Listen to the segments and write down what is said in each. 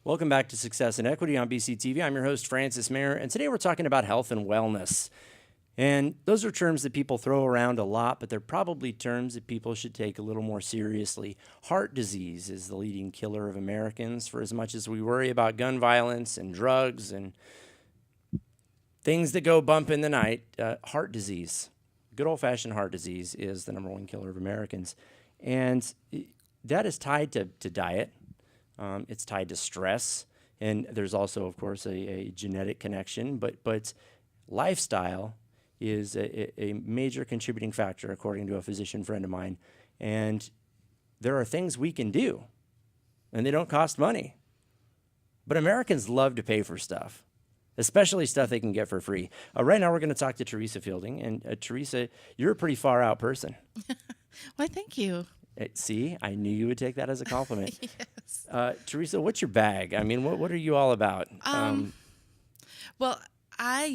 Welcome back to Success and Equity on BCTV. I'm your host, Francis Mayer, and today we're talking about health and wellness. And those are terms that people throw around a lot, but they're probably terms that people should take a little more seriously. Heart disease is the leading killer of Americans. For as much as we worry about gun violence and drugs and things that go bump in the night, heart disease, good old-fashioned heart disease, is the number one killer of Americans. And that is tied to diet. It's tied to stress, and there's also, of course, a genetic connection, but lifestyle is a major contributing factor, according to a physician friend of mine. And there are things we can do, and they don't cost money. But Americans love to pay for stuff, especially stuff they can get for free. Right now, we're going to talk to Teresa Fielding. And Teresa, you're a pretty far out person. Why, thank you. See, I knew you would take that as a compliment. Yes. Teresa, what's your bag? I mean, what are you all about? Well, I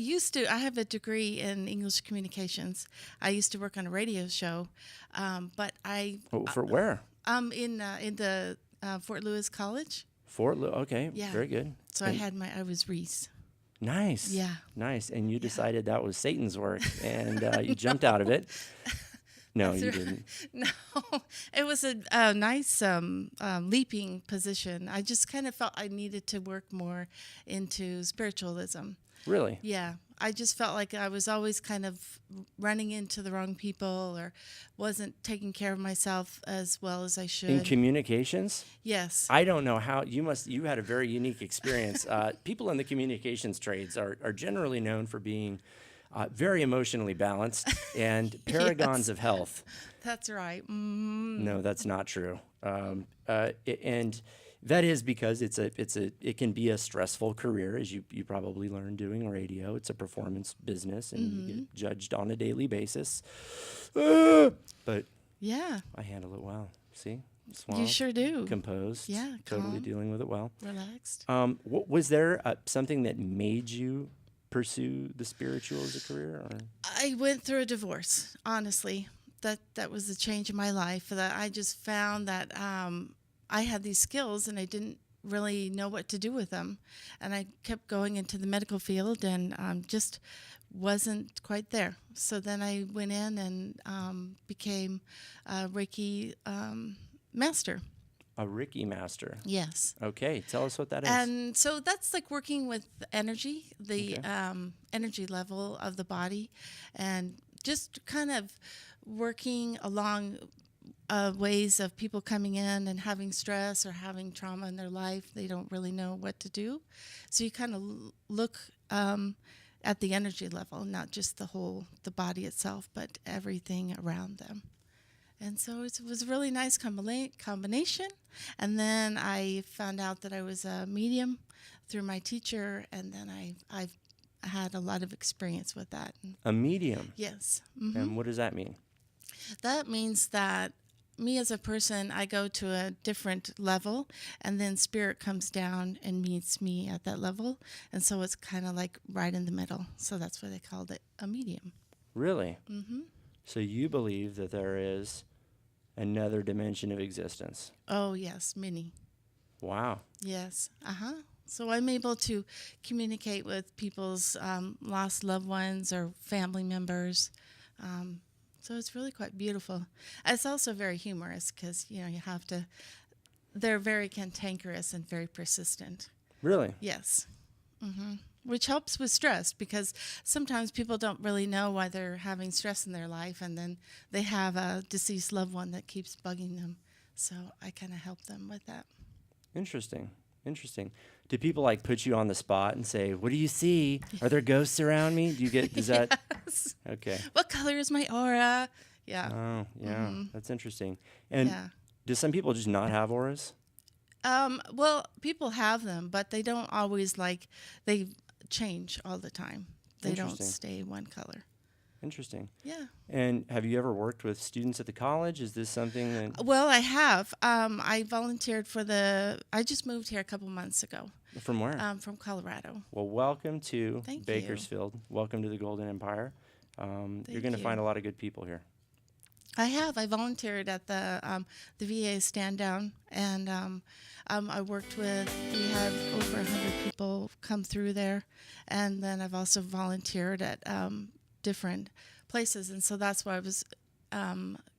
have a degree in English communications. I used to work on a radio show, but For where? in the Fort Lewis College. Okay, Yeah. very good. So I was Reese. Nice. Yeah. Nice. And you decided that was Satan's work, and you jumped out of it. No, you didn't. No, it was a nice leaping position. I just kind of felt I needed to work more into spiritualism. Really? Yeah, I just felt like I was always kind of running into the wrong people or wasn't taking care of myself as well as I should. In communications? Yes. I don't know how you had a very unique experience. People in the communications trades are generally known for being very emotionally balanced and paragons Yes. of health. That's right. No, that's not true. And that is because it can be a stressful career, as you probably learned doing radio. It's a performance business, and you get judged on a daily basis. But Yeah, I handle it well. See, you sure do. composed, Yeah, totally calm. dealing with it well. Relaxed. Was there something that made you pursue the spiritual as a career? Or? I went through a divorce, honestly. That was the change in my life. That I just found that I had these skills and I didn't really know what to do with them. And I kept going into the medical field and just wasn't quite there. So then I went in and became a Reiki master. A Reiki master. Yes. Okay, tell us what that is. And so that's like working with energy, the Okay. energy level of the body, and just kind of working along ways of people coming in and having stress or having trauma in their life. They don't really know what to do. So you kind of look at the energy level, not just the body itself, but everything around them. And so it was a really nice combination. And then I found out that I was a medium through my teacher, and then I've had a lot of experience with that. A medium. Yes. And what does that mean? That means that me as a person, I go to a different level, and then spirit comes down and meets me at that level. And so it's kind of like right in the middle. So that's why they called it a medium. Really? Mm-hmm. So you believe that there is another dimension of existence? Oh, yes, many. Wow. Yes. Uh-huh. So I'm able to communicate with people's lost loved ones or family members. So it's really quite beautiful. It's also very humorous because, you have to, they're very cantankerous and very persistent. Really? Yes. Which helps with stress because sometimes people don't really know why they're having stress in their life, and then they have a deceased loved one that keeps bugging them. So I kind of help them with that. Interesting. Do people like put you on the spot and say, "What do you see? Are there ghosts around me?" Do you get? Does that? Yes. Okay. What color is my aura? Yeah. Oh, yeah. That's interesting. And Yeah. do some people just not have auras? Well, people have them, but they don't always they change all the time. They don't Interesting. stay one color. Interesting. Yeah. And have you ever worked with students at the college? Is this something that Well, I have. I volunteered I just moved here a couple months ago from where? from Colorado. Well, welcome to Thank you. Bakersfield. Welcome to the Golden Empire. You're going to you. find a lot of good people here. I have. I volunteered at the VA stand down, and I worked with. We had over 100 people come through there, and then I've also volunteered at different places, and so that's why I was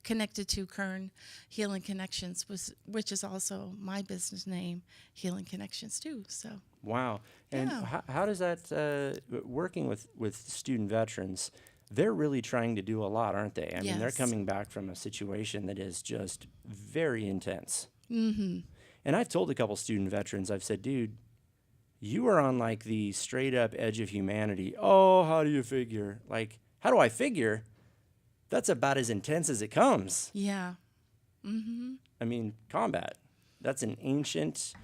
connected to Kern Healing Connections, which is also my business name, Healing Connections too. So. Wow. And Yeah. how does that, working with student veterans, they're really trying to do a lot, aren't they? I mean, they're Yes. coming back from a situation that is just very intense. Mm-hmm. And I've told a couple student veterans, I've said, dude, you are on like the straight up edge of humanity. Oh, how do you figure? Like, how do I figure? That's about as intense as it comes. Yeah. Mm-hmm. I mean, combat. That's an ancient,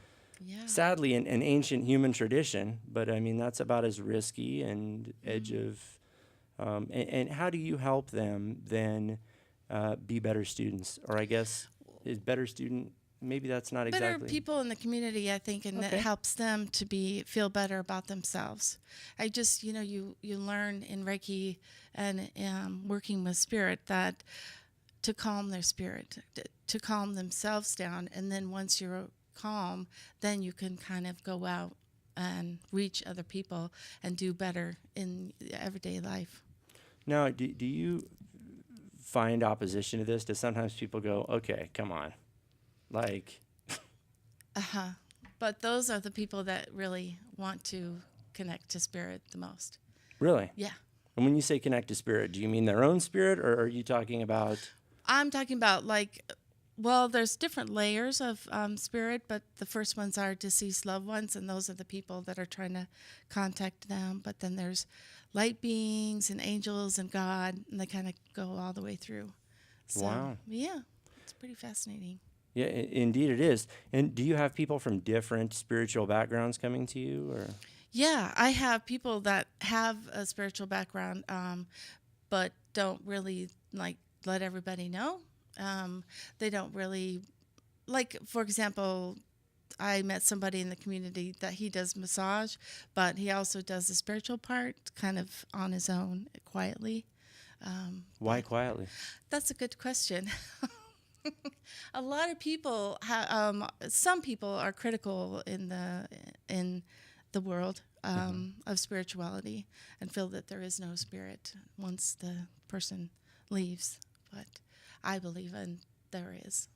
Yeah. sadly, an ancient human tradition, but I mean, that's about as risky and edge of. And how do you help them then be better students? Or I guess, is better student, maybe that's not Better exactly. people in the community, I think, and Okay. it helps them to feel better about themselves. I just, you learn in Reiki and working with spirit that to calm their spirit, to calm themselves down, and then once you're calm, then you can kind of go out and reach other people and do better in everyday life. Now, do you find opposition to this? Do sometimes people go, okay, come on, like, Uh-huh. But those are the people that really want to connect to spirit the most. really? Yeah. And when you say connect to spirit, do you mean their own spirit, or are you talking about? I'm talking about there's different layers of spirit, but the first ones are deceased loved ones, and those are the people that are trying to contact them. But then there's light beings and angels and God, and they kind of go all the way through. So, Wow. yeah, it's pretty fascinating. Yeah, indeed it is. And do you have people from different spiritual backgrounds coming to you, or? Yeah, I have people that have a spiritual background, but don't really let everybody know. They don't really for example, I met somebody in the community that he does massage, but he also does the spiritual part kind of on his own, quietly. Why quietly? That's a good question. A lot of people, some people are critical in the world of spirituality and feel that there is no spirit once the person leaves. But I believe there is.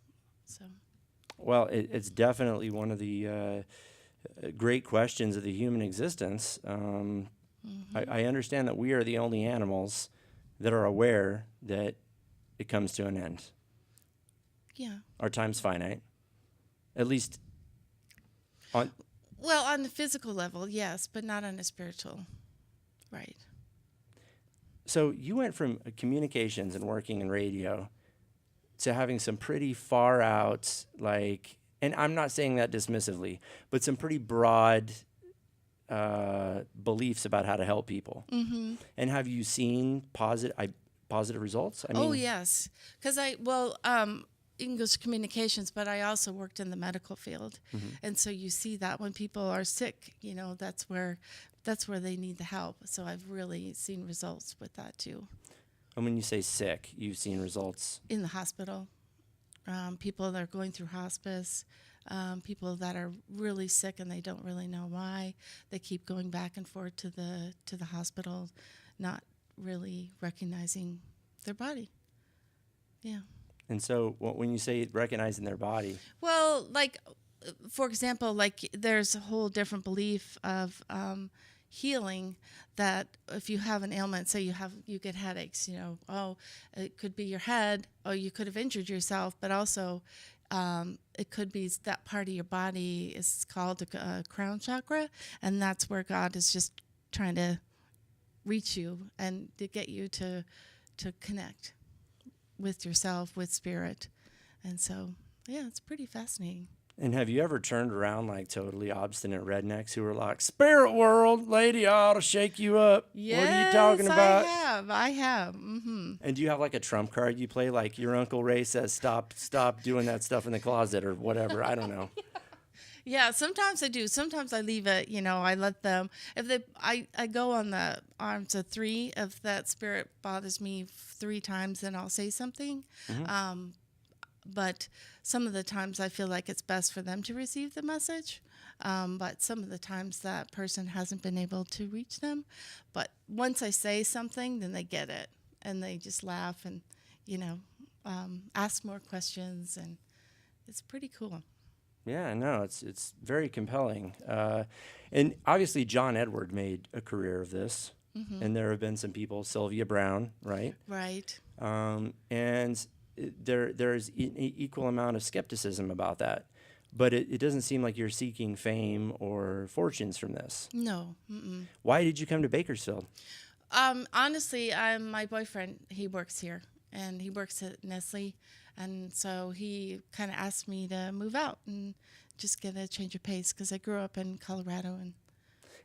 So. Well, it's definitely one of the great questions of the human existence. I understand that we are the only animals that are aware that it comes to an end. Yeah. Our time's finite. At least on. Well, on the physical level, yes, but not on a spiritual. Right. So you went from communications and working in radio to having some pretty far out, and I'm not saying that dismissively, but some pretty broad beliefs about how to help people. Mm-hmm. And have you seen positive results? I mean, Oh, yes. Because English communications, but I also worked in the medical field. Mm-hmm. And so you see that when people are sick, that's where they need the help. So I've really seen results with that too. And when you say sick, you've seen results? In the hospital, people that are going through hospice, people that are really sick and they don't really know why. They keep going back and forth to the hospital, not really recognizing their body. Yeah. And so when you say recognizing their body, Well, for example, there's a whole different belief of healing that if you have an ailment, say you get headaches, it could be your head, or you could have injured yourself, but also it could be that part of your body is called the crown chakra, and that's where God is just trying to reach you and to get you to connect with yourself, with spirit. And so, yeah, it's pretty fascinating. and have you ever turned around like totally obstinate rednecks who were like, "Spirit world, lady, I ought to shake you up"? Yes, What are you talking about? I have. Mm-hmm. And do you have like a trump card you play? Like your Uncle Ray says, stop doing that stuff in the closet or whatever. I don't know. Yeah, sometimes I do. Sometimes I leave it, I let them, if I go on the arms of three. If that spirit bothers me three times, then I'll say something. Hmm. Um, but some of the times I feel like it's best for them to receive the message. But some of the times that person hasn't been able to reach them. But once I say something, then they get it and they just laugh and, you know, ask more questions. And it's pretty cool. Yeah, no, it's very compelling. And obviously, John Edward made a career of this, and there have been some people, Sylvia Brown, right? Right. And there's equal amount of skepticism about that, but it doesn't seem like you're seeking fame or fortunes from this. No. Mm-mm. Why did you come to Bakersfield? Honestly, my boyfriend, he works here and he works at Nestle. And so he kind of asked me to move out and just get a change of pace because I grew up in Colorado.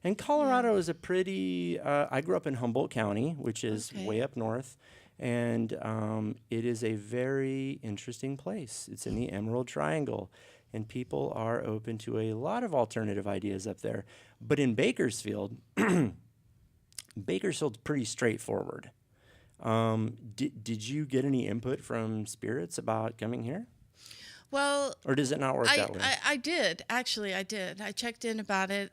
And Colorado is a pretty. I grew up in Humboldt County, which is Okay. way up north, and it is a very interesting place. It's in the Emerald Triangle, and people are open to a lot of alternative ideas up there. But in Bakersfield, Bakersfield's pretty straightforward. Did you get any input from spirits about coming here, Well, or does it not work I, that way? I, I did. Actually, I did. I checked in about it.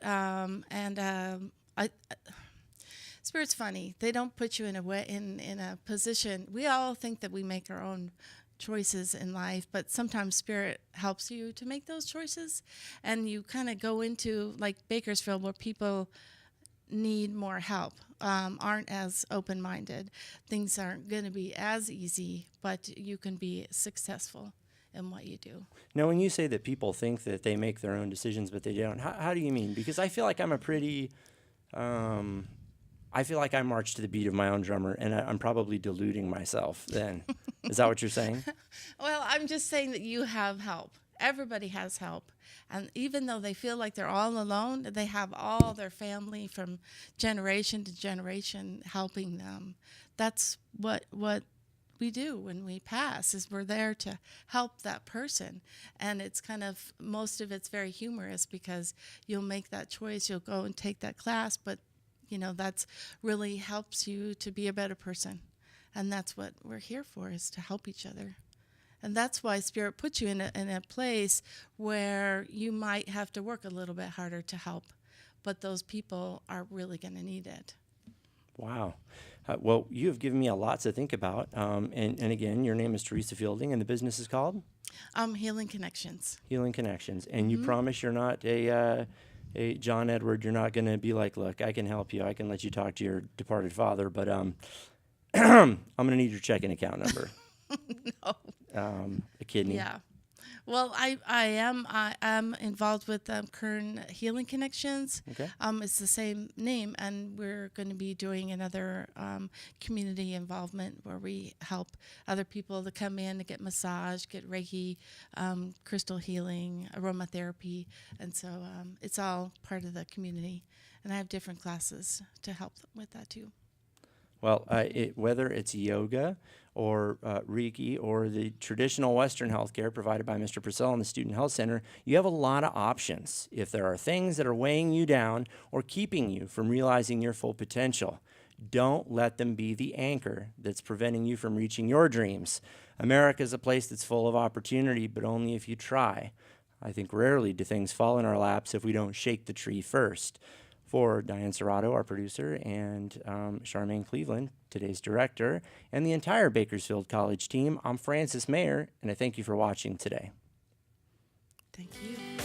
Spirit's funny. They don't put you in a position. We all think that we make our own choices in life, but sometimes spirit helps you to make those choices, and you kind of go into like Bakersfield where people need more help, aren't as open-minded. Things aren't going to be as easy, but you can be successful in what you do. Now, when you say that people think that they make their own decisions, but they don't, how do you mean? Because I feel like I'm a pretty, I feel like I march to the beat of my own drummer, and I'm probably deluding myself then. Is that what you're saying? Well, I'm just saying that you have help. Everybody has help. And even though they feel like they're all alone, they have all their family from generation to generation helping them. That's what we do when we pass, is we're there to help that person. And it's kind of, most of it's very humorous because you'll make that choice, you'll go and take that class, but that's really helps you to be a better person. And that's what we're here for, is to help each other. And that's why Spirit puts you in a place where you might have to work a little bit harder to help, but those people are really going to need it. Wow. Well, you have given me a lot to think about. And again, your name is Teresa Fielding, and the business is called Healing Connections. Healing Connections. And you promise you're not a John Edward. You're not going to be like, look, I can help you. I can let you talk to your departed father, but I'm going to need your checking account number. No. A kidney. Yeah. Well, I am involved with Kern Healing Connections. Okay. It's the same name, and we're going to be doing another community involvement where we help other people to come in to get massage, get Reiki, crystal healing, aromatherapy, and so it's all part of the community. And I have different classes to help with that too. Well, whether it's yoga or Reiki or the traditional Western healthcare provided by Mr. Purcell and the Student Health Center, you have a lot of options. If there are things that are weighing you down or keeping you from realizing your full potential, don't let them be the anchor that's preventing you from reaching your dreams. America is a place that's full of opportunity, but only if you try. I think rarely do things fall in our laps if we don't shake the tree first. For Diane Serrato, our producer, and Charmaine Cleveland, today's director, and the entire Bakersfield College team, I'm Francis Mayer, and I thank you for watching today. Thank you.